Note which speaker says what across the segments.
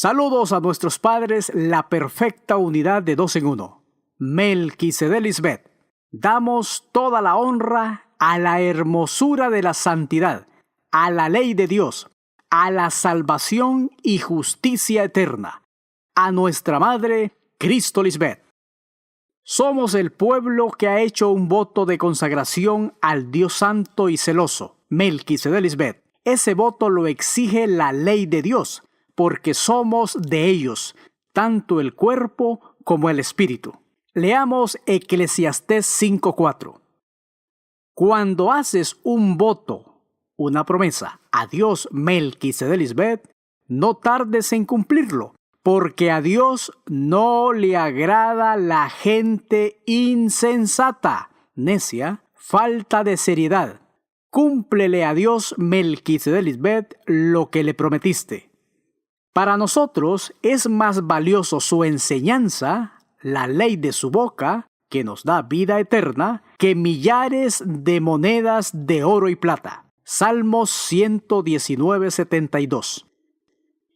Speaker 1: Saludos a nuestros padres, la perfecta unidad de dos en uno. Melquisedec Lisbeth. Damos toda la honra a la hermosura de la santidad, a la ley de Dios, a la salvación y justicia eterna, a nuestra Madre, Cristo Lisbeth. Somos el pueblo que ha hecho un voto de consagración al Dios santo y celoso, Melquisedec Lisbeth. Ese voto lo exige la ley de Dios, porque somos de ellos, tanto el cuerpo como el espíritu. Leamos Eclesiastés 5:4. Cuando haces un voto, una promesa, a Dios Melquisedec Lisbeth, no tardes en cumplirlo, porque a Dios no le agrada la gente insensata, necia, falta de seriedad. Cúmplele a Dios Melquisedec Lisbeth lo que le prometiste. Para nosotros es más valioso su enseñanza, la ley de su boca, que nos da vida eterna, que millares de monedas de oro y plata. Salmos 119:72.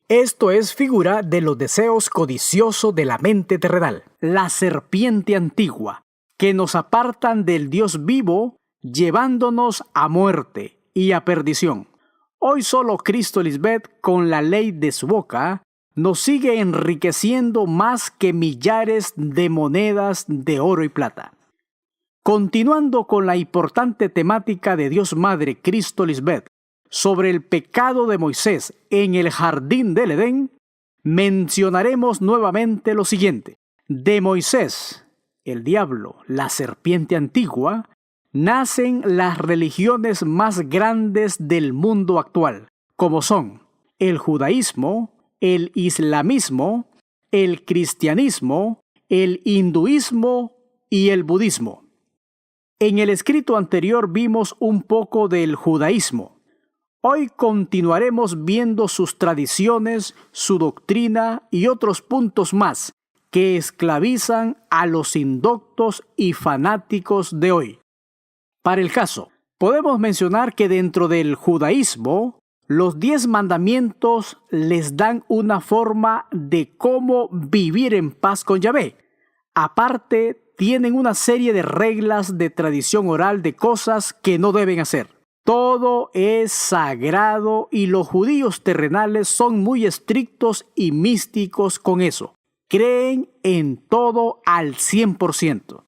Speaker 1: Esto es figura de los deseos codiciosos de la mente terrenal, la serpiente antigua, que nos apartan del Dios vivo, llevándonos a muerte y a perdición. Hoy solo Cristo Lisbeth, con la ley de su boca, nos sigue enriqueciendo más que millares de monedas de oro y plata. Continuando con la importante temática de Dios Madre Cristo Lisbeth sobre el pecado de Moisés en el jardín del Edén, mencionaremos nuevamente lo siguiente. De Moisés, el diablo, la serpiente antigua, nacen las religiones más grandes del mundo actual, como son el judaísmo, el islamismo, el cristianismo, el hinduismo y el budismo. En el escrito anterior vimos un poco del judaísmo. Hoy continuaremos viendo sus tradiciones, su doctrina y otros puntos más que esclavizan a los indoctos y fanáticos de hoy. Para el caso, podemos mencionar que dentro del judaísmo, los 10 mandamientos les dan una forma de cómo vivir en paz con Yahvé. Aparte, tienen una serie de reglas de tradición oral de cosas que no deben hacer. Todo es sagrado y los judíos terrenales son muy estrictos y místicos con eso. Creen en todo al 100%.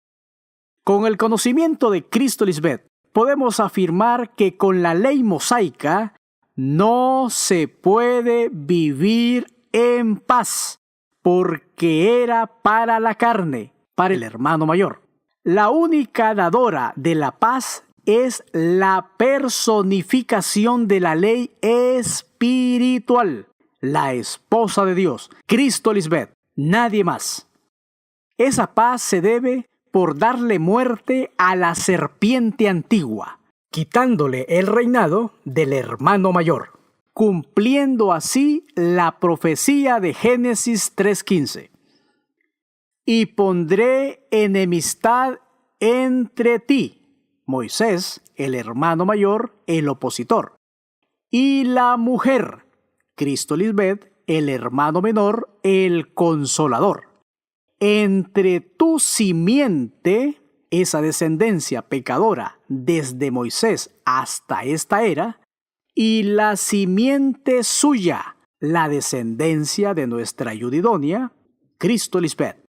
Speaker 1: Con el conocimiento de Cristo Lisbeth, podemos afirmar que con la ley mosaica no se puede vivir en paz, porque era para la carne, para el hermano mayor. La única dadora de la paz es la personificación de la ley espiritual, la esposa de Dios, Cristo Lisbeth, nadie más. Esa paz se debe por darle muerte a la serpiente antigua, quitándole el reinado del hermano mayor, cumpliendo así la profecía de Génesis 3:15. Y pondré enemistad entre ti, Moisés, el hermano mayor, el opositor, y la mujer, Cristo Lisbeth, el hermano menor, el consolador. Entre tu simiente, esa descendencia pecadora desde Moisés hasta esta era, y la simiente suya, la descendencia de nuestra ayuda idónea, Cristo Lisbeth.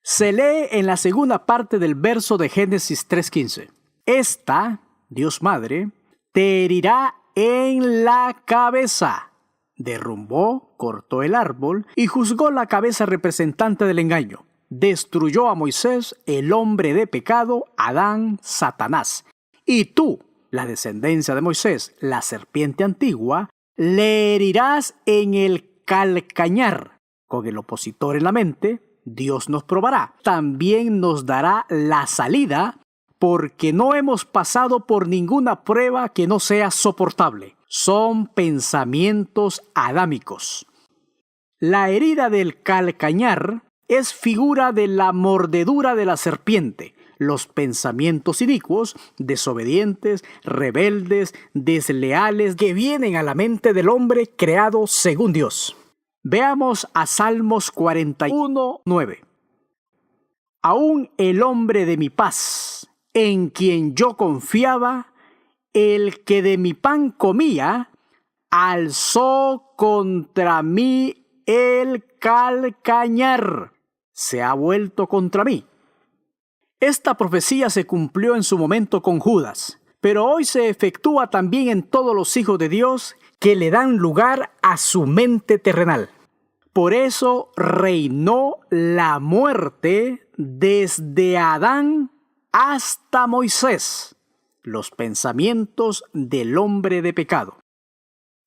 Speaker 1: Se lee en la segunda parte del verso de Génesis 3:15. Esta, Dios Madre, te herirá en la cabeza. Derrumbó, cortó el árbol y juzgó la cabeza representante del engaño. Destruyó a Moisés, el hombre de pecado, Adán, Satanás. Y tú, la descendencia de Moisés, la serpiente antigua, le herirás en el calcañar. Con el opositor en la mente, Dios nos probará. También nos dará la salida, porque no hemos pasado por ninguna prueba que no sea soportable. Son pensamientos adámicos. La herida del calcañar es figura de la mordedura de la serpiente, los pensamientos inicuos, desobedientes, rebeldes, desleales que vienen a la mente del hombre creado según Dios. Veamos a Salmos 41:9. Aún el hombre de mi paz, en quien yo confiaba, el que de mi pan comía, alzó contra mí el calcañar. Se ha vuelto contra mí. Esta profecía se cumplió en su momento con Judas, pero hoy se efectúa también en todos los hijos de Dios que le dan lugar a su mente terrenal. Por eso reinó la muerte desde Adán hasta Moisés, los pensamientos del hombre de pecado.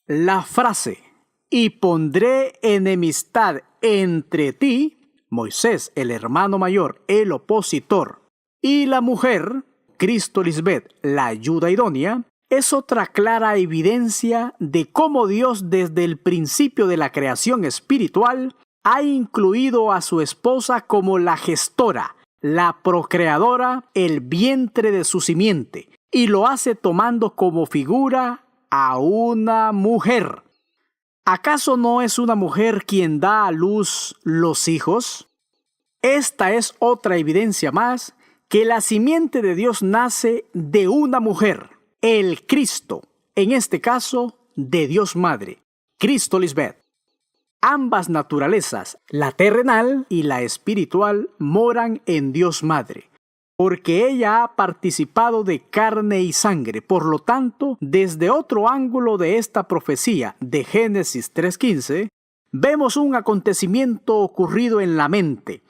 Speaker 1: La frase, y pondré enemistad entre ti, Moisés, el hermano mayor, el opositor, y la mujer, Cristo Lisbeth, la ayuda idónea, es otra clara evidencia de cómo Dios desde el principio de la creación espiritual ha incluido a su esposa como la gestora, la procreadora, el vientre de su simiente, y lo hace tomando como figura a una mujer. ¿Acaso no es una mujer quien da a luz los hijos? Esta es otra evidencia más que la simiente de Dios nace de una mujer, el Cristo, en este caso de Dios Madre, Cristo Lisbeth. Ambas naturalezas, la terrenal y la espiritual, moran en Dios Madre, porque ella ha participado de carne y sangre. Por lo tanto, desde otro ángulo de esta profecía de Génesis 3:15, vemos un acontecimiento ocurrido en la mente,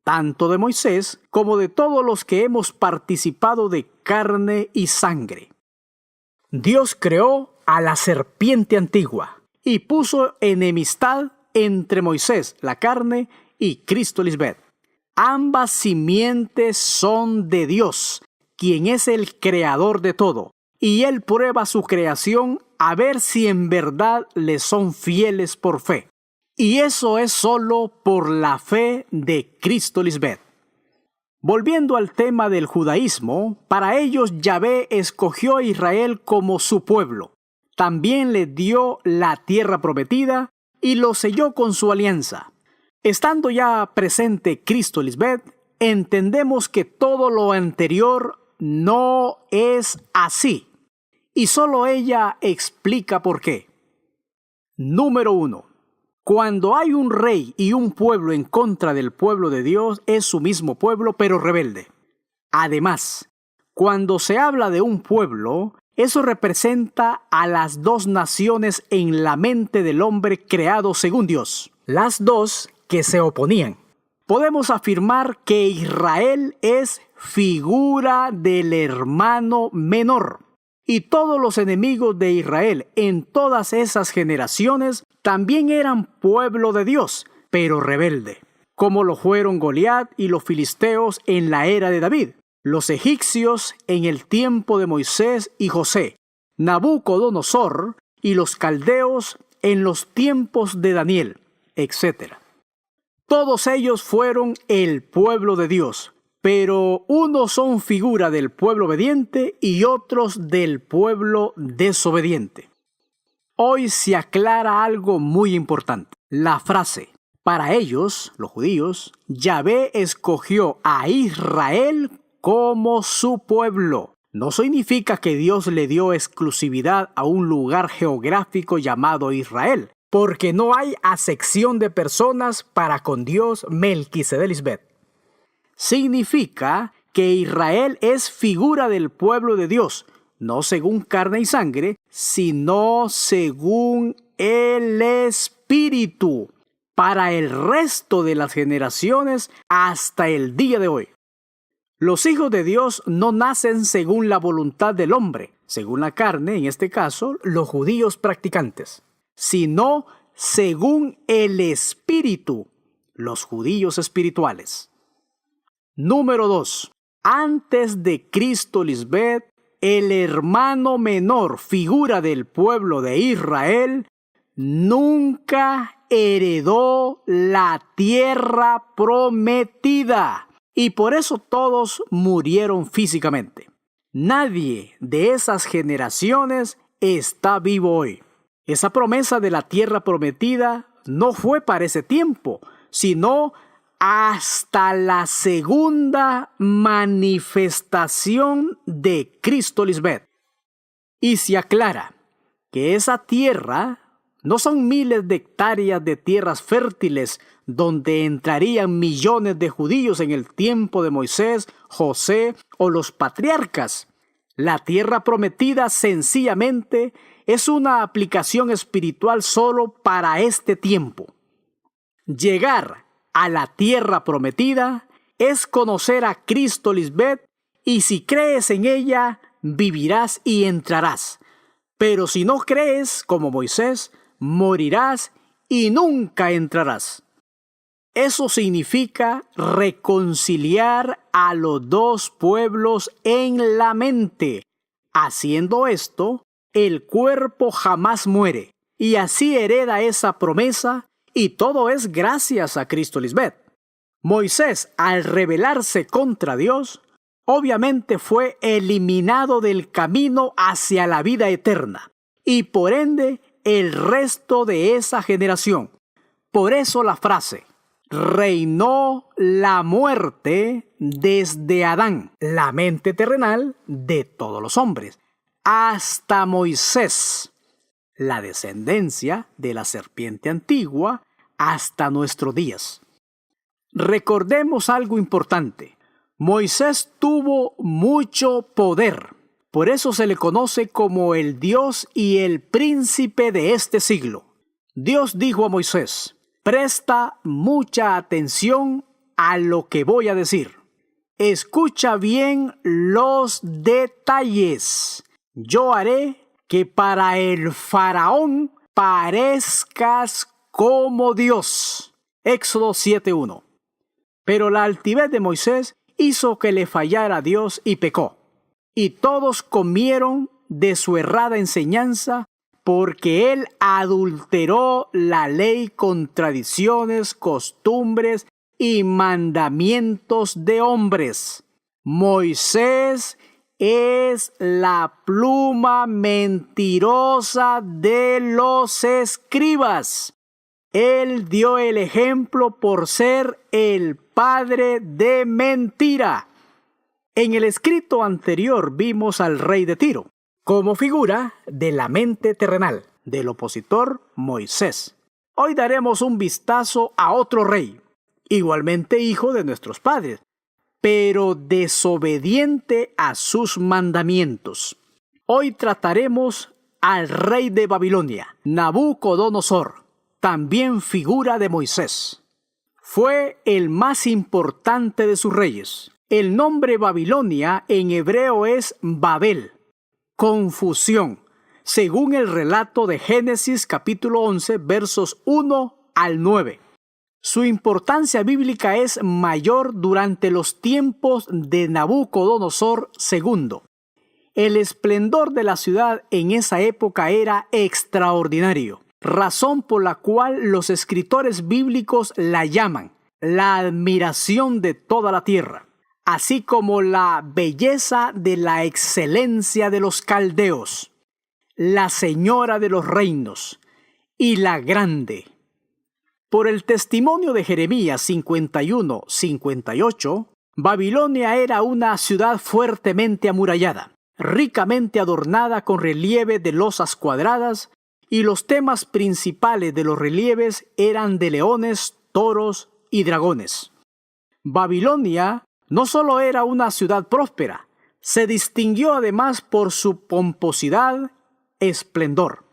Speaker 1: tanto de Moisés como de todos los que hemos participado de carne y sangre. Dios creó a la serpiente antigua y puso enemistad entre Moisés, la carne, y Cristo Lisbeth. Ambas simientes son de Dios, quien es el creador de todo, y Él prueba su creación a ver si en verdad le son fieles por fe. Y eso es solo por la fe de Cristo Lisbeth. Volviendo al tema del judaísmo, para ellos Yahvé escogió a Israel como su pueblo. También le dio la tierra prometida y lo selló con su alianza. Estando ya presente Cristo Lisbeth, entendemos que todo lo anterior no es así. Y solo ella explica por qué. Número 1. Cuando hay un rey y un pueblo en contra del pueblo de Dios, es su mismo pueblo, pero rebelde. Además, cuando se habla de un pueblo, eso representa a las dos naciones en la mente del hombre creado según Dios. Las dos que se oponían. Podemos afirmar que Israel es figura del hermano menor. Y todos los enemigos de Israel en todas esas generaciones también eran pueblo de Dios, pero rebelde, como lo fueron Goliat y los filisteos en la era de David, los egipcios en el tiempo de Moisés y José, Nabucodonosor y los caldeos en los tiempos de Daniel, etc. Todos ellos fueron el pueblo de Dios, pero unos son figura del pueblo obediente y otros del pueblo desobediente. Hoy se aclara algo muy importante. La frase, para ellos, los judíos, Yahvé escogió a Israel como su pueblo. No significa que Dios le dio exclusividad a un lugar geográfico llamado Israel, porque no hay acepción de personas para con Dios Melquisedec Lisbeth. Significa que Israel es figura del pueblo de Dios, no según carne y sangre, sino según el Espíritu, para el resto de las generaciones hasta el día de hoy. Los hijos de Dios no nacen según la voluntad del hombre, según la carne, en este caso, los judíos practicantes, sino según el Espíritu, los judíos espirituales. Número 2. Antes de Cristo Lisbeth, el hermano menor, figura del pueblo de Israel, nunca heredó la tierra prometida. Y por eso todos murieron físicamente. Nadie de esas generaciones está vivo hoy. Esa promesa de la tierra prometida no fue para ese tiempo, sino hasta la segunda manifestación de Cristo Lisbeth. Y se aclara que esa tierra no son miles de hectáreas de tierras fértiles donde entrarían millones de judíos en el tiempo de Moisés, José o los patriarcas. La tierra prometida sencillamente es una aplicación espiritual solo para este tiempo. Llegar a la tierra prometida es conocer a Cristo Lisbeth, y si crees en ella, vivirás y entrarás. Pero si no crees, como Moisés, morirás y nunca entrarás. Eso significa reconciliar a los dos pueblos en la mente. Haciendo esto, el cuerpo jamás muere, y así hereda esa promesa, y todo es gracias a Cristo Lisbeth. Moisés, al rebelarse contra Dios, obviamente fue eliminado del camino hacia la vida eterna, y por ende el resto de esa generación. Por eso la frase: reinó la muerte desde Adán, la mente terrenal de todos los hombres, hasta Moisés, la descendencia de la serpiente antigua, hasta nuestros días. Recordemos algo importante. Moisés tuvo mucho poder. Por eso se le conoce como el Dios y el príncipe de este siglo. Dios dijo a Moisés: presta mucha atención a lo que voy a decir. Escucha bien los detalles. Yo haré que para el faraón parezcas como Dios. Éxodo 7:1. Pero la altivez de Moisés hizo que le fallara a Dios y pecó. Y todos comieron de su errada enseñanza, porque él adulteró la ley con tradiciones, costumbres y mandamientos de hombres. Moisés es la pluma mentirosa de los escribas. Él dio el ejemplo por ser el padre de mentira. En el escrito anterior vimos al rey de Tiro como figura de la mente terrenal del opositor Moisés. Hoy daremos un vistazo a otro rey, igualmente hijo de nuestros padres, pero desobediente a sus mandamientos. Hoy trataremos al rey de Babilonia, Nabucodonosor, también figura de Moisés. Fue el más importante de sus reyes. El nombre Babilonia en hebreo es Babel, confusión, según el relato de Génesis capítulo 11, versos 1 al 9. Su importancia bíblica es mayor durante los tiempos de Nabucodonosor II. El esplendor de la ciudad en esa época era extraordinario, razón por la cual los escritores bíblicos la llaman la admiración de toda la tierra, así como la belleza de la excelencia de los caldeos, la señora de los reinos y la grande. Por el testimonio de Jeremías 51-58, Babilonia era una ciudad fuertemente amurallada, ricamente adornada con relieve de losas cuadradas, y los temas principales de los relieves eran de leones, toros y dragones. Babilonia no solo era una ciudad próspera, se distinguió además por su pomposidad, esplendor.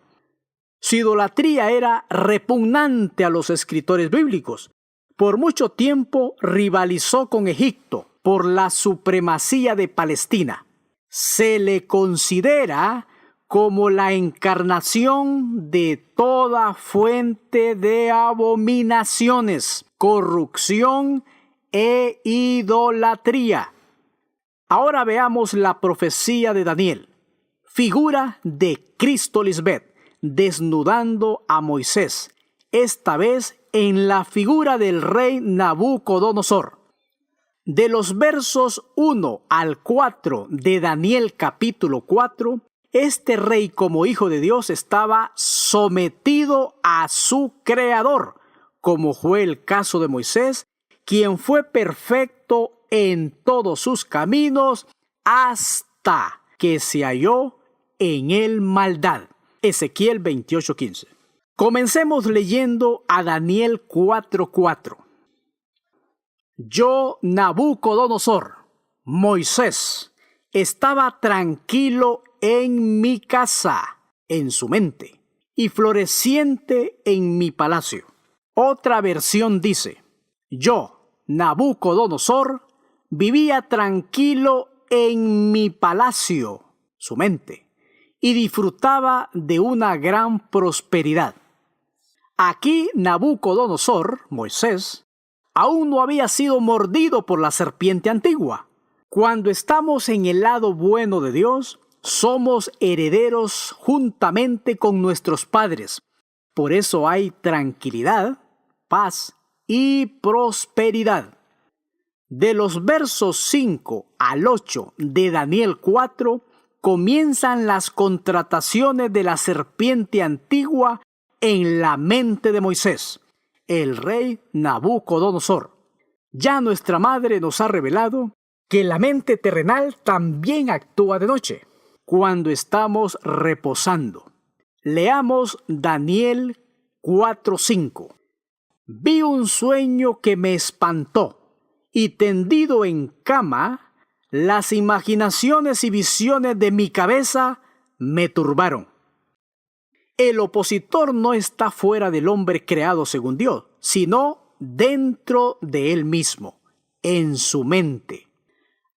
Speaker 1: Su idolatría era repugnante a los escritores bíblicos. Por mucho tiempo rivalizó con Egipto por la supremacía de Palestina. Se le considera como la encarnación de toda fuente de abominaciones, corrupción e idolatría. Ahora veamos la profecía de Daniel, figura de Cristo Lisbeth, desnudando a Moisés, esta vez en la figura del rey Nabucodonosor. De los versos 1 al 4 de Daniel capítulo 4, Este rey, como hijo de Dios, estaba sometido a su creador, como fue el caso de Moisés, quien fue perfecto en todos sus caminos hasta que se halló en él maldad. Ezequiel 28:15. Comencemos leyendo a Daniel 4:4. Yo, Nabucodonosor, Moisés, estaba tranquilo en mi casa, en su mente, y floreciente en mi palacio. Otra versión dice, yo, Nabucodonosor, vivía tranquilo en mi palacio, su mente, y disfrutaba de una gran prosperidad. Aquí Nabucodonosor, Moisés, aún no había sido mordido por la serpiente antigua. Cuando estamos en el lado bueno de Dios, somos herederos juntamente con nuestros padres. Por eso hay tranquilidad, paz y prosperidad. De los versos 5 al 8 de Daniel 4 comienzan las contrataciones de la serpiente antigua en la mente de Moisés, el rey Nabucodonosor. Ya nuestra madre nos ha revelado que la mente terrenal también actúa de noche, cuando estamos reposando. Leamos Daniel 4:5. Vi un sueño que me espantó, y tendido en cama, las imaginaciones y visiones de mi cabeza me turbaron. El opositor no está fuera del hombre creado según Dios, sino dentro de él mismo, en su mente.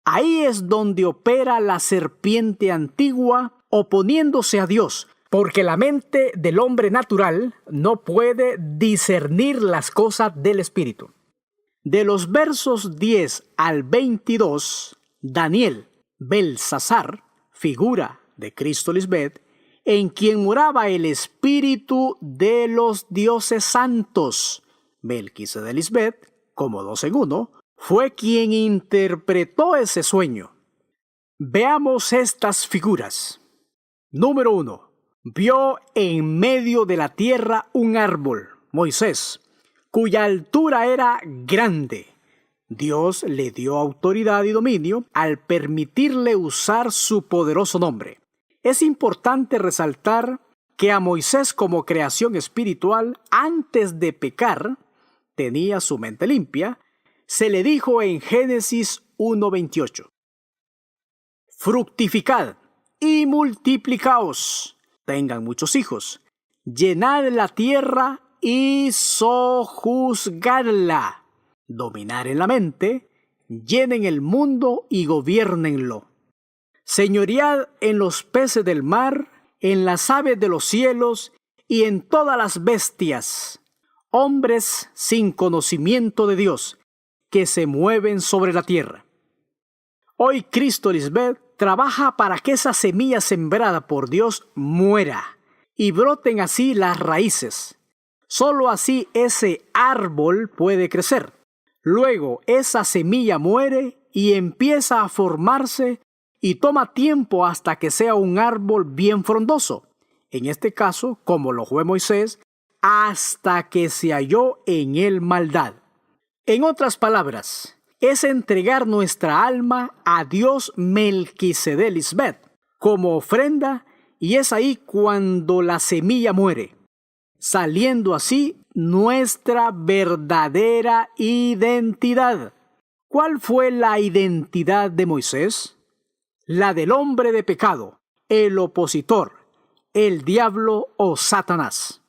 Speaker 1: Ahí es donde opera la serpiente antigua oponiéndose a Dios, porque la mente del hombre natural no puede discernir las cosas del espíritu. De los versos 10 al 22, Daniel, Belsasar, figura de Cristo Lisbeth, en quien moraba el espíritu de los dioses santos, Melquisedec Lisbeth, como 2 en 1, fue quien interpretó ese sueño. Veamos estas figuras. Número 1. Vio en medio de la tierra un árbol, Moisés, cuya altura era grande. Dios le dio autoridad y dominio al permitirle usar su poderoso nombre. Es importante resaltar que a Moisés como creación espiritual, antes de pecar, tenía su mente limpia. Se le dijo en Génesis 1:28. Fructificad y multiplicaos, tengan muchos hijos, llenad la tierra y sojuzgadla, dominar en la mente, llenen el mundo y gobiernenlo. Señoread en los peces del mar, en las aves de los cielos y en todas las bestias, hombres sin conocimiento de Dios, que se mueven sobre la tierra. Hoy Cristo Lisbeth trabaja para que esa semilla sembrada por Dios muera y broten así las raíces. Solo así ese árbol puede crecer. Luego esa semilla muere y empieza a formarse y toma tiempo hasta que sea un árbol bien frondoso. En este caso, como lo fue Moisés, hasta que se halló en él maldad. En otras palabras, es entregar nuestra alma a Dios Melquisedec Lisbeth como ofrenda, y es ahí cuando la semilla muere, saliendo así nuestra verdadera identidad. ¿Cuál fue la identidad de Moisés? La del hombre de pecado, el opositor, el diablo o Satanás.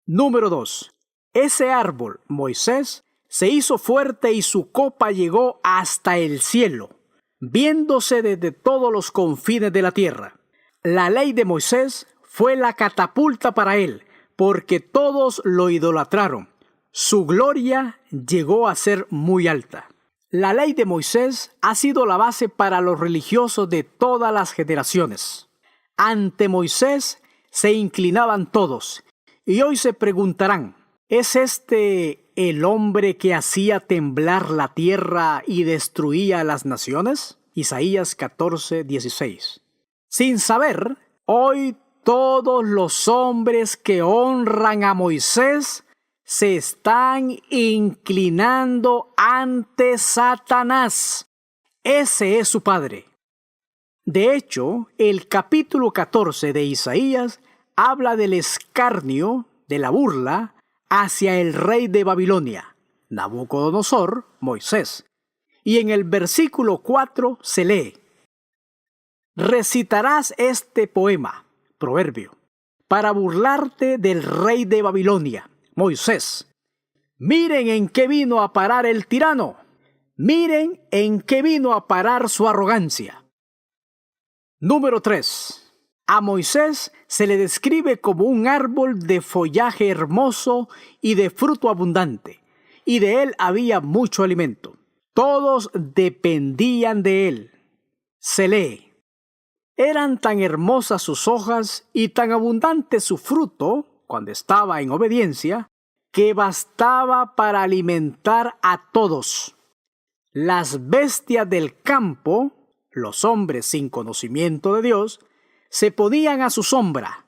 Speaker 1: Número 2. Ese árbol, Moisés, se hizo fuerte y su copa llegó hasta el cielo, viéndose desde todos los confines de la tierra. La ley de Moisés fue la catapulta para él, porque todos lo idolatraron. Su gloria llegó a ser muy alta. La ley de Moisés ha sido la base para los religiosos de todas las generaciones. Ante Moisés se inclinaban todos, y hoy se preguntarán, ¿es este el hombre que hacía temblar la tierra y destruía a las naciones? Isaías 14:16. Sin saber, Hoy todos los hombres que honran a Moisés se están inclinando ante Satanás. Ese es su padre. De hecho, el capítulo 14 de Isaías habla del escarnio, de la burla, hacia el rey de Babilonia, Nabucodonosor, Moisés. Y en el versículo 4 se lee: recitarás este poema, proverbio, para burlarte del rey de Babilonia, Moisés. Miren en qué vino a parar el tirano. Miren en qué vino a parar su arrogancia. Número 3. A Moisés se le describe como un árbol de follaje hermoso y de fruto abundante, y de él había mucho alimento. Todos dependían de él. Se lee: eran tan hermosas sus hojas y tan abundante su fruto, cuando estaba en obediencia, que bastaba para alimentar a todos. Las bestias del campo, los hombres sin conocimiento de Dios, se ponían a su sombra.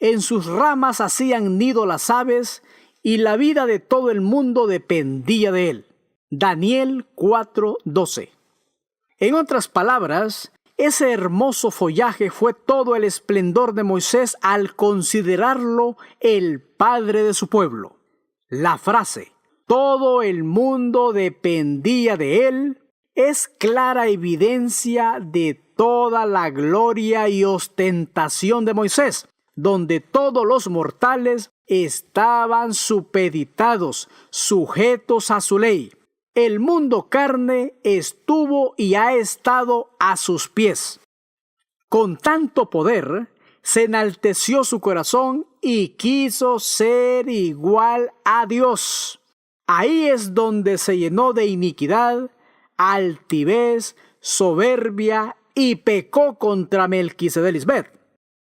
Speaker 1: En sus ramas hacían nido las aves, y la vida de todo el mundo dependía de él. Daniel 4:12. En otras palabras, ese hermoso follaje fue todo el esplendor de Moisés al considerarlo el padre de su pueblo. La frase "todo el mundo dependía de él" es clara evidencia de toda la gloria y ostentación de Moisés, donde todos los mortales estaban supeditados, sujetos a su ley. El mundo carne estuvo y ha estado a sus pies. Con tanto poder, se enalteció su corazón y quiso ser igual a Dios. Ahí es donde se llenó de iniquidad, altivez, soberbia y pecó contra Melquisedec.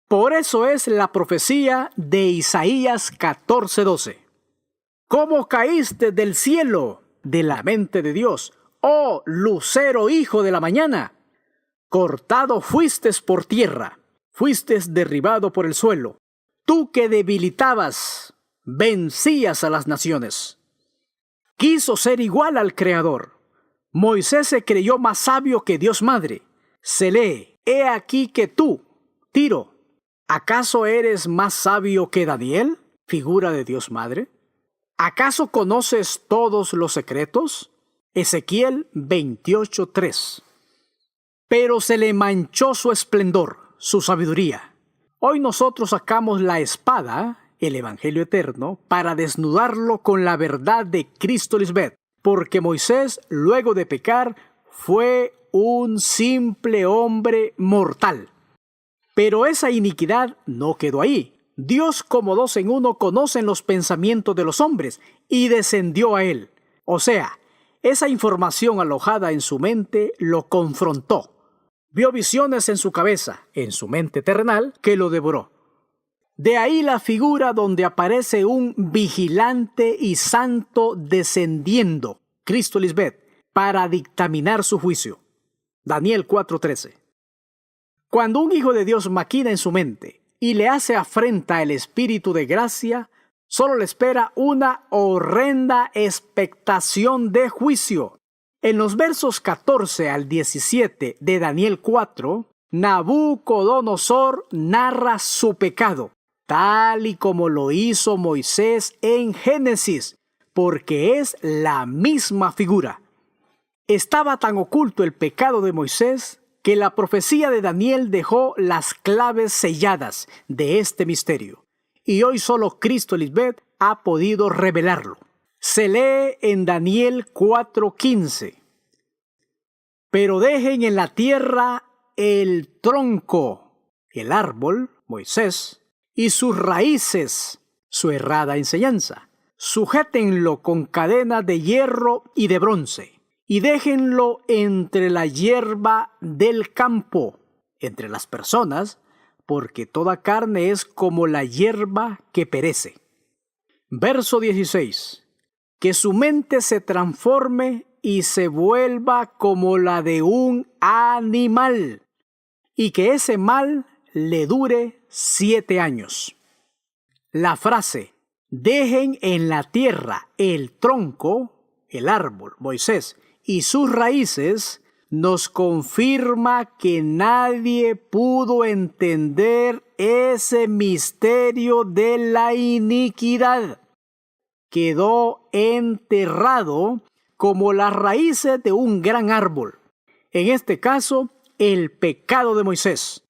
Speaker 1: Por eso es la profecía de Isaías 14:12. ¿Cómo caíste del cielo, de la mente de Dios, oh lucero hijo de la mañana? Cortado fuiste por tierra, fuiste derribado por el suelo. Tú que debilitabas, vencías a las naciones. Quiso ser igual al Creador. Moisés se creyó más sabio que Dios Madre. Se lee: he aquí que tú, Tiro, ¿acaso eres más sabio que Daniel, figura de Dios Madre? ¿Acaso conoces todos los secretos? Ezequiel 28:3. Pero se le manchó su esplendor, su sabiduría. Hoy nosotros sacamos la espada, el Evangelio eterno, para desnudarlo con la verdad de Cristo Lisbeth, porque Moisés, luego de pecar, fue un simple hombre mortal. Pero esa iniquidad no quedó ahí. Dios, como dos en uno, conoce los pensamientos de los hombres y descendió a él. O sea, esa información alojada en su mente lo confrontó. Vio visiones en su cabeza, en su mente terrenal, que lo devoró. De ahí la figura donde aparece un vigilante y santo descendiendo, Cristo Lisbeth, para dictaminar su juicio. Daniel 4:13. Cuando un hijo de Dios maquina en su mente y le hace afrenta el espíritu de gracia, solo le espera una horrenda expectación de juicio. En los versos 14 al 17 de Daniel 4, Nabucodonosor narra su pecado, tal y como lo hizo Moisés en Génesis, porque es la misma figura. Estaba tan oculto el pecado de Moisés que la profecía de Daniel dejó las claves selladas de este misterio, y hoy solo Cristo Lisbeth ha podido revelarlo. Se lee en Daniel 4:15. Pero dejen en la tierra el tronco, el árbol, Moisés, y sus raíces, su errada enseñanza. Sujétenlo con cadenas de hierro y de bronce, y déjenlo entre la hierba del campo, entre las personas, porque toda carne es como la hierba que perece. Verso 16. Que su mente se transforme y se vuelva como la de un animal, y que ese mal le dure 7 años. La frase, dejen en la tierra el tronco, el árbol, Moisés, y sus raíces, nos confirma que nadie pudo entender ese misterio de la iniquidad. Quedó enterrado como las raíces de un gran árbol. En este caso, el pecado de Moisés.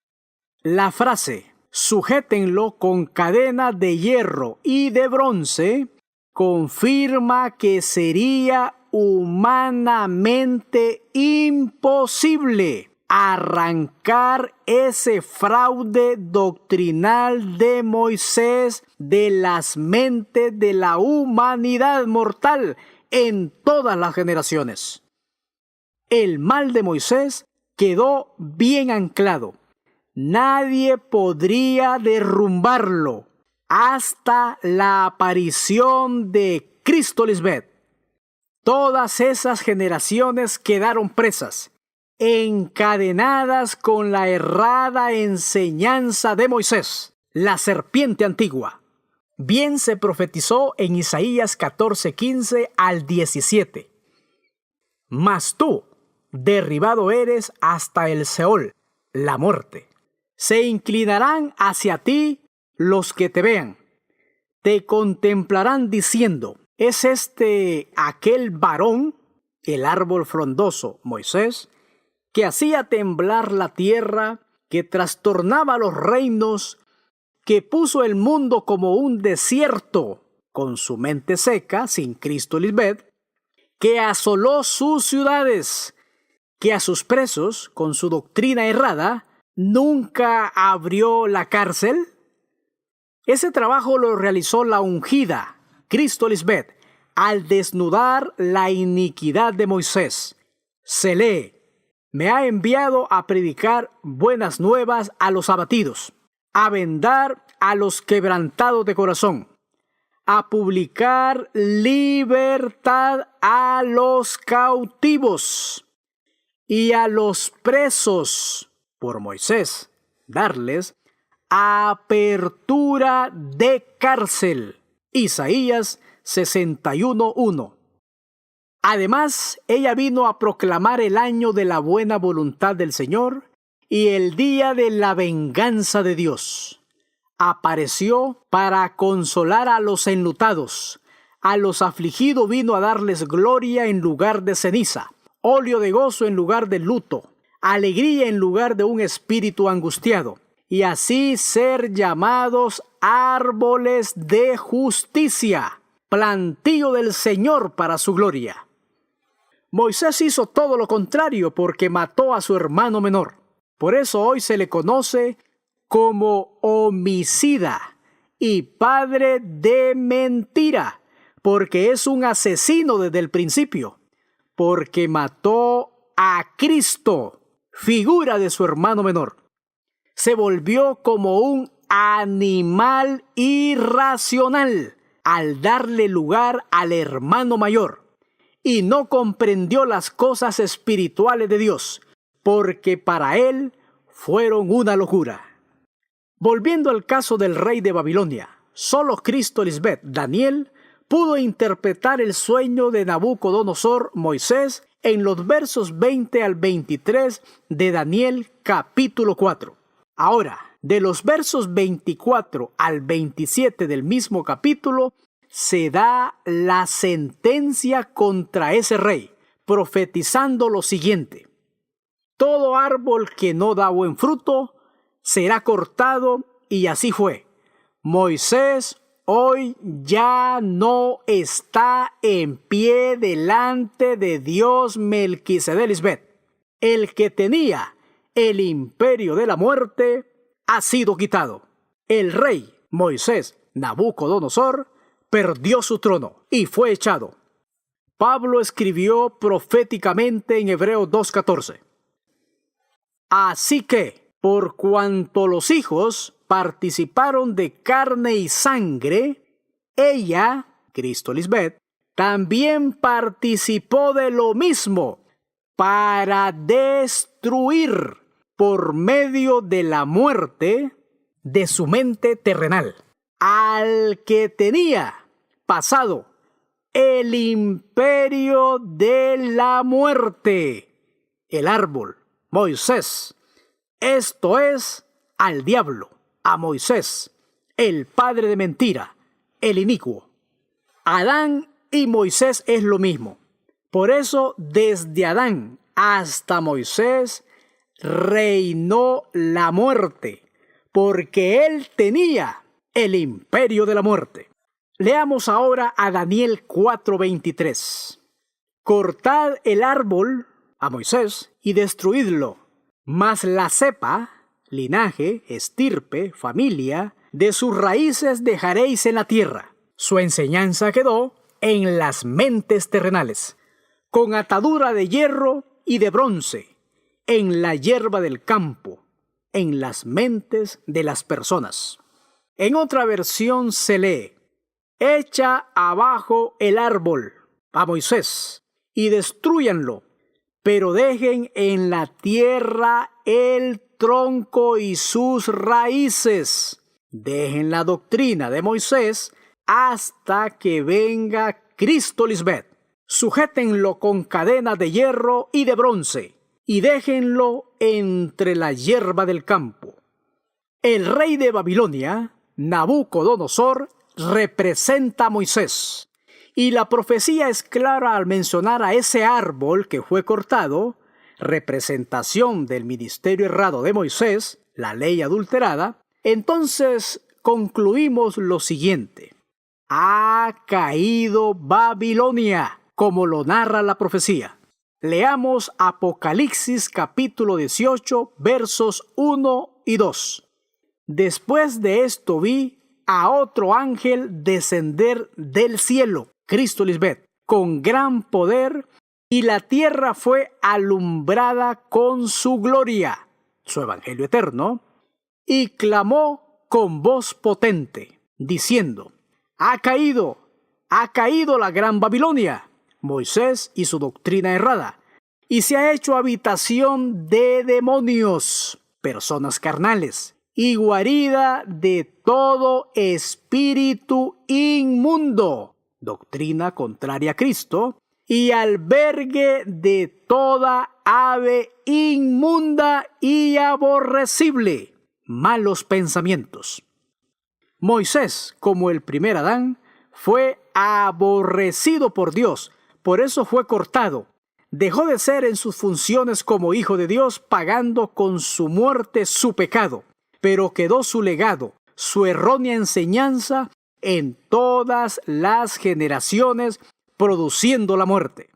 Speaker 1: La frase, sujétenlo con cadenas de hierro y de bronce, confirma que sería humanamente imposible arrancar ese fraude doctrinal de Moisés de las mentes de la humanidad mortal en todas las generaciones. El mal de Moisés quedó bien anclado. Nadie podría derrumbarlo hasta la aparición de Cristo Lisbeth. Todas esas generaciones quedaron presas, encadenadas con la errada enseñanza de Moisés, la serpiente antigua. Bien se profetizó en Isaías 14:15 al 17. Mas tú, derribado eres hasta el Seol, la muerte. Se inclinarán hacia ti los que te vean. Te contemplarán diciendo, ¿es este aquel varón, el árbol frondoso, Moisés, que hacía temblar la tierra, que trastornaba los reinos, que puso el mundo como un desierto, con su mente seca, sin Cristo Lisbeth, que asoló sus ciudades, que a sus presos, con su doctrina errada, nunca abrió la cárcel? Ese trabajo lo realizó la ungida, Cristo Lisbeth, al desnudar la iniquidad de Moisés. Se lee, me ha enviado a predicar buenas nuevas a los abatidos, a vendar a los quebrantados de corazón, a publicar libertad a los cautivos y a los presos, por Moisés, darles apertura de cárcel. Isaías 61:1. Además, ella vino a proclamar el año de la buena voluntad del Señor y el día de la venganza de Dios. Apareció para consolar a los enlutados. A los afligidos vino a darles gloria en lugar de ceniza, óleo de gozo en lugar de luto, alegría en lugar de un espíritu angustiado, y así ser llamados árboles de justicia, plantío del Señor para su gloria. Moisés hizo todo lo contrario porque mató a su hermano menor. Por eso hoy se le conoce como homicida y padre de mentira, porque es un asesino desde el principio, porque mató a Cristo, figura de su hermano menor. Se volvió como un animal irracional al darle lugar al hermano mayor y no comprendió las cosas espirituales de Dios, porque para él fueron una locura. Volviendo al caso del rey de Babilonia, solo Cristo Lisbeth, Daniel, pudo interpretar el sueño de Nabucodonosor, Moisés, en los versos 20 al 23 de Daniel capítulo 4. Ahora, de los versos 24 al 27 del mismo capítulo, se da la sentencia contra ese rey, profetizando lo siguiente: todo árbol que no da buen fruto será cortado, y así fue. Moisés hoy ya no está en pie delante de Dios Melquisedec Lisbeth. El que tenía el imperio de la muerte ha sido quitado. El rey Moisés Nabucodonosor perdió su trono y fue echado. Pablo escribió proféticamente en Hebreos 2:14. Así que, por cuanto los hijos participaron de carne y sangre, ella, Cristo Lisbeth, también participó de lo mismo para destruir por medio de la muerte de su mente terrenal, al que tenía pasado el imperio de la muerte, el árbol, Moisés, esto es, al diablo, a Moisés, el padre de mentira, el inicuo. Adán y Moisés es lo mismo. Por eso, desde Adán hasta Moisés, reinó la muerte, porque él tenía el imperio de la muerte. Leamos ahora a Daniel 4:23. Cortad el árbol a Moisés y destruidlo, mas la cepa, linaje, estirpe, familia, de sus raíces dejaréis en la tierra. Su enseñanza quedó en las mentes terrenales, con atadura de hierro y de bronce, en la hierba del campo, en las mentes de las personas. En otra versión se lee: echa abajo el árbol a Moisés y destrúyanlo, pero dejen en la tierra el tronco y sus raíces. Dejen la doctrina de Moisés hasta que venga Cristo Lisbeth. Sujétenlo con cadenas de hierro y de bronce y déjenlo entre la hierba del campo. El rey de Babilonia, Nabucodonosor, representa a Moisés, y la profecía es clara al mencionar a ese árbol que fue cortado, representación del ministerio errado de Moisés, la ley adulterada. Entonces concluimos lo siguiente: ha caído Babilonia, como lo narra la profecía. Leamos Apocalipsis capítulo 18, versos 1 y 2. Después de esto vi a otro ángel descender del cielo, Cristo Lisbeth, con gran poder, y la tierra fue alumbrada con su gloria, su evangelio eterno, y clamó con voz potente, diciendo: ha caído la gran Babilonia, Moisés y su doctrina errada, y se ha hecho habitación de demonios, personas carnales, y guarida de todo espíritu inmundo, doctrina contraria a Cristo, y albergue de toda ave inmunda y aborrecible, malos pensamientos. Moisés, como el primer Adán, fue aborrecido por Dios, por eso fue cortado. Dejó de ser en sus funciones como hijo de Dios, pagando con su muerte su pecado. Pero quedó su legado, su errónea enseñanza en todas las generaciones, produciendo la muerte.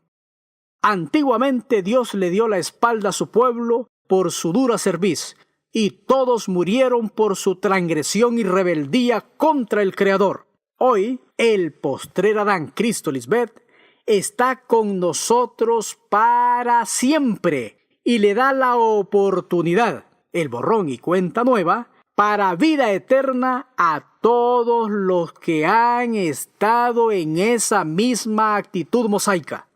Speaker 1: Antiguamente Dios le dio la espalda a su pueblo por su dura cerviz, y todos murieron por su transgresión y rebeldía contra el Creador. Hoy, el postrer Adán, Cristo Lisbeth, está con nosotros para siempre y le da la oportunidad, el borrón y cuenta nueva, para vida eterna a todos los que han estado en esa misma actitud mosaica.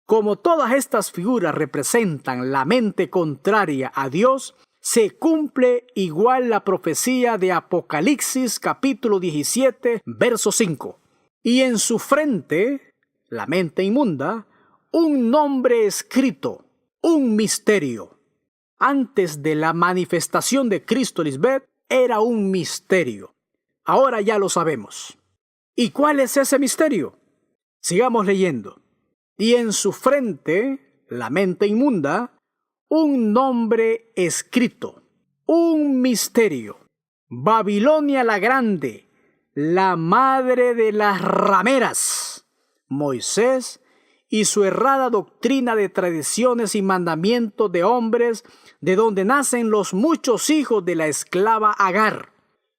Speaker 1: Como todas estas figuras representan la mente contraria a Dios, se cumple igual la profecía de Apocalipsis capítulo 17, verso 5. Y en su frente, la mente inmunda, un nombre escrito, un misterio. Antes de la manifestación de Cristo Lisbeth, era un misterio. Ahora ya lo sabemos. ¿Y cuál es ese misterio? Sigamos leyendo. Y en su frente, la mente inmunda, un nombre escrito, un misterio. Babilonia la Grande, la madre de las rameras. Moisés y su errada doctrina de tradiciones y mandamientos de hombres, de donde nacen los muchos hijos de la esclava Agar.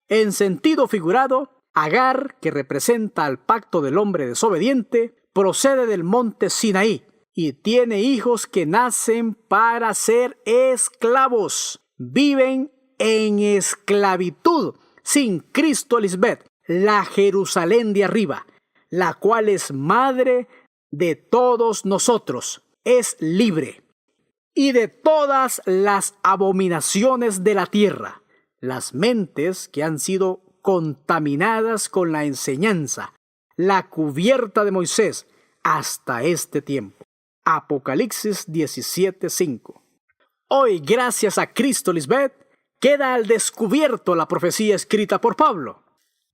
Speaker 1: En sentido figurado, Agar, que representa al pacto del hombre desobediente, procede del monte Sinaí y tiene hijos que nacen para ser esclavos. Viven en esclavitud sin Cristo Lisbeth, la Jerusalén de arriba, la cual es madre de todos nosotros, es libre. y de todas las abominaciones de la tierra, las mentes que han sido contaminadas con la enseñanza, la cubierta de Moisés, hasta este tiempo. Apocalipsis 17:5. Hoy, gracias a Cristo, Lisbeth, queda al descubierto la profecía escrita por Pablo,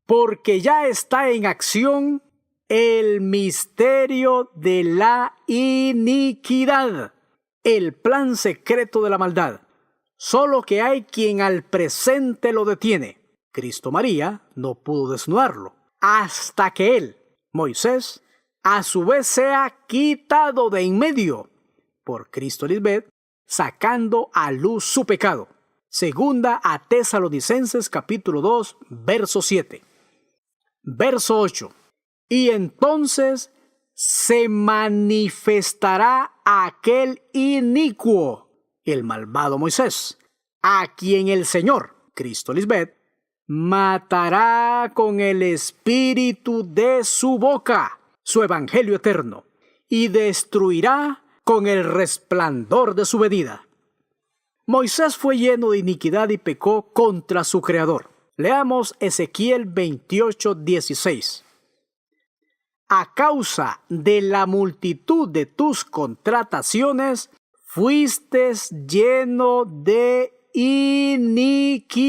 Speaker 1: porque ya está en acción el misterio de la iniquidad, el plan secreto de la maldad. Solo que hay quien al presente lo detiene. Cristo María no pudo desnudarlo, hasta que él, Moisés, a su vez sea quitado de en medio por Cristo, Lisbeth, sacando a luz su pecado. Segunda a Tesalonicenses capítulo 2, verso 7. Verso 8. Y entonces se manifestará aquel inicuo, el malvado Moisés, a quien el Señor, Cristo, Lisbeth, matará con el espíritu de su boca, su evangelio eterno, y destruirá con el resplandor de su venida. Moisés fue lleno de iniquidad y pecó contra su Creador. Leamos Ezequiel 28:16. A causa de la multitud de tus contrataciones, fuiste lleno de iniquidad,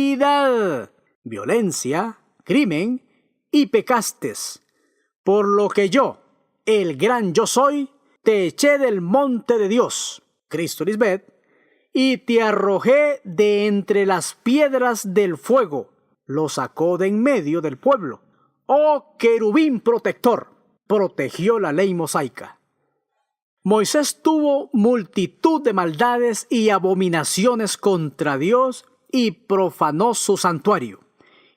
Speaker 1: violencia, crimen, y pecaste. Por lo que yo, el gran yo soy, te eché del monte de Dios, Cristo, Lisbeth, y te arrojé de entre las piedras del fuego, lo sacó de en medio del pueblo. Oh querubín protector, protegió la ley mosaica. Moisés tuvo multitud de maldades y abominaciones contra Dios y profanó su santuario.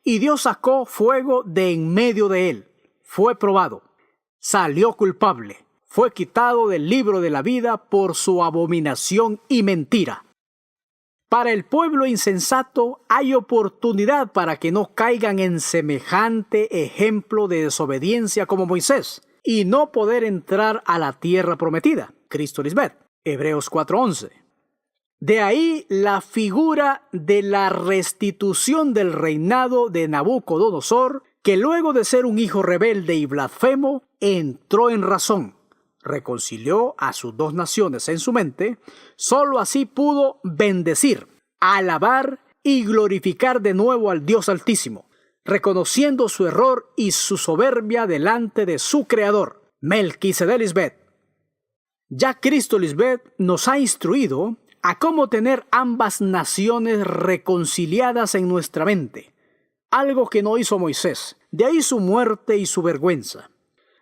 Speaker 1: Y Dios sacó fuego de en medio de él. Fue probado, salió culpable, fue quitado del libro de la vida por su abominación y mentira. Para el pueblo insensato hay oportunidad para que no caigan en semejante ejemplo de desobediencia como Moisés y no poder entrar a la tierra prometida, Cristo, Lisbeth, Hebreos 4:11. De ahí la figura de la restitución del reinado de Nabucodonosor, que luego de ser un hijo rebelde y blasfemo, entró en razón, reconcilió a sus dos naciones en su mente, solo así pudo bendecir, alabar y glorificar de nuevo al Dios Altísimo, reconociendo su error y su soberbia delante de su Creador, Melquisedec, Lisbeth. Ya Cristo, Lisbeth, nos ha instruido a cómo tener ambas naciones reconciliadas en nuestra mente, algo que no hizo Moisés. De ahí su muerte y su vergüenza.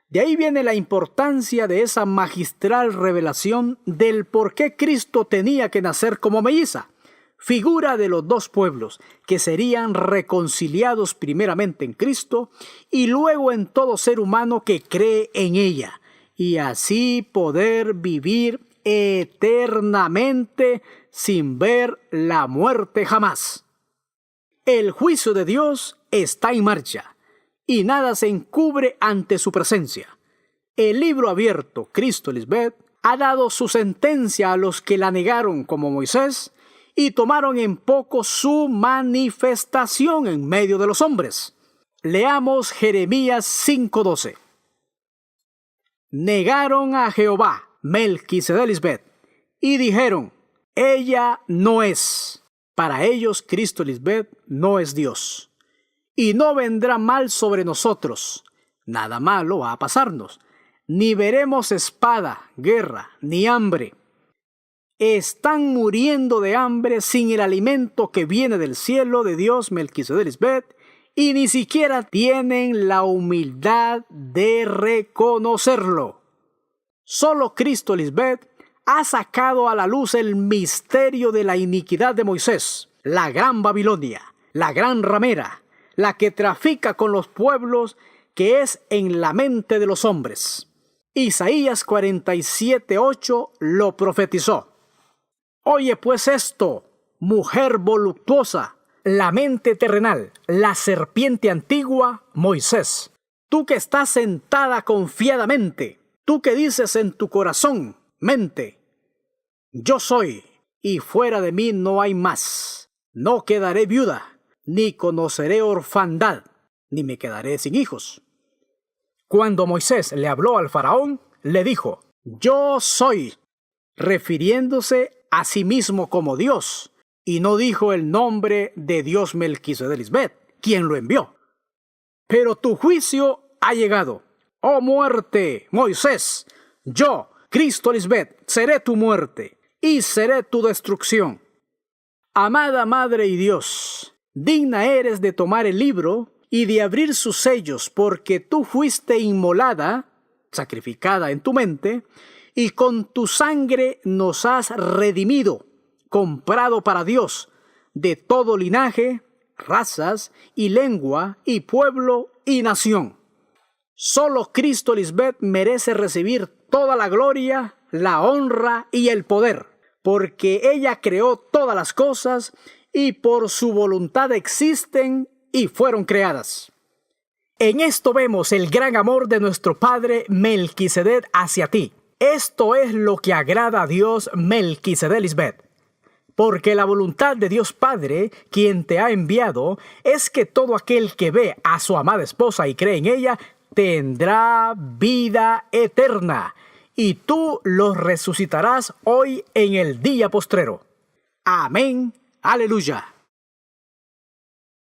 Speaker 1: De ahí viene la importancia de esa magistral revelación del por qué Cristo tenía que nacer como melliza, figura de los dos pueblos que serían reconciliados primeramente en Cristo y luego en todo ser humano que cree en ella, y así poder vivir eternamente sin ver la muerte jamás. El juicio de Dios está en marcha y nada se encubre ante su presencia. El libro abierto, Cristo, Lisbeth, ha dado su sentencia a los que la negaron como Moisés y tomaron en poco su manifestación en medio de los hombres. Leamos Jeremías 5:12. Negaron a Jehová, Melquisedec, Lisbeth, y dijeron, ella no es. Para ellos, Cristo, Lisbeth, no es Dios. Y no vendrá mal sobre nosotros. Nada malo va a pasarnos. Ni veremos espada, guerra, ni hambre. Están muriendo de hambre sin el alimento que viene del cielo de Dios, Melquisedec, Lisbeth, y ni siquiera tienen la humildad de reconocerlo. Solo Cristo, Lisbeth, ha sacado a la luz el misterio de la iniquidad de Moisés, la gran Babilonia, la gran ramera, la que trafica con los pueblos, que es en la mente de los hombres. Isaías 47:8 lo profetizó. Oye pues esto, mujer voluptuosa, la mente terrenal, la serpiente antigua, Moisés. Tú que estás sentada confiadamente, tú que dices en tu corazón, mente, Yo soy, y fuera de mí no hay más. No quedaré viuda, ni conoceré orfandad, ni me quedaré sin hijos. Cuando Moisés le habló al faraón, le dijo, yo soy, refiriéndose a sí mismo como Dios, y no dijo el nombre de Dios Melquisedec, quien lo envió. Pero tu juicio ha llegado. Oh muerte, Moisés, yo, Cristo Lisbeth, seré tu muerte y seré tu destrucción. Amada Madre y Dios, digna eres de tomar el libro y de abrir sus sellos, porque tú fuiste inmolada, sacrificada en tu mente, y con tu sangre nos has redimido, comprado para Dios, de todo linaje, razas y lengua y pueblo y nación. Solo Cristo Lisbeth merece recibir toda la gloria, la honra y el poder, porque ella creó todas las cosas y por su voluntad existen y fueron creadas. En esto vemos el gran amor de nuestro Padre Melquisedec hacia ti. Esto es lo que agrada a Dios Melquisedec Lisbeth. Porque la voluntad de Dios Padre, quien te ha enviado, es que todo aquel que ve a su amada esposa y cree en ella, tendrá vida eterna, y tú los resucitarás hoy en el día postrero. Amén. Aleluya.